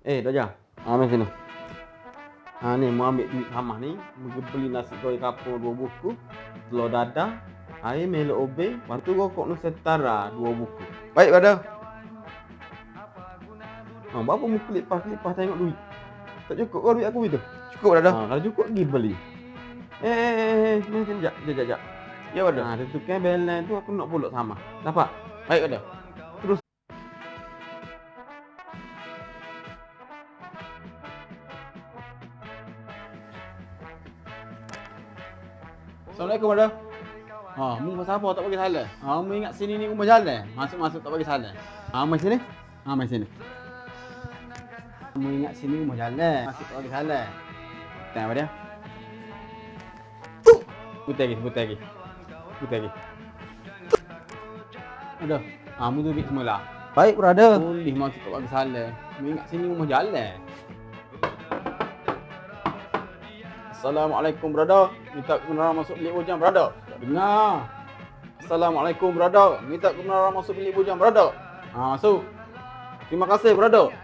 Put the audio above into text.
Dajah. Mari sini. Ni mau ambil duit Hamah ni, mau beli nasi goreng kapur 2 buku, telur dadah, air melok obeng, lepas tu rokok Nusantara 2 buku. Baik, brother. Berapa mu kelip-kelip tengok duit? Tak cukup kau duit aku itu? Cukup, brother. Kalau cukup pergi beli. Ni sekejap. Ya, brother. Dia tukar balance tu aku nak pulak sama. Dapat? Baik, brother. Terus. Assalamualaikum, brother. Mu pasal apa tak bagi salam? Mu ingat sini ni rumah jalan. Masuk-masuk tak bagi salam. Mai sini. Mai sini. Mu ingat sini rumah jalan. Masuk tak bagi salam. Tengok apa dia? Putih lagi. Aduh. Mu tu duit semula. Baik, brother. Boleh masuk tak bagi salam. Mu ingat sini rumah jalan. Assalamualaikum, brother. Minta kebenaran masuk bilik bujang, brother. Tak dengar. Assalamualaikum, brother. Minta kebenaran masuk bilik bujang, brother. Masuk. Terima kasih, brother.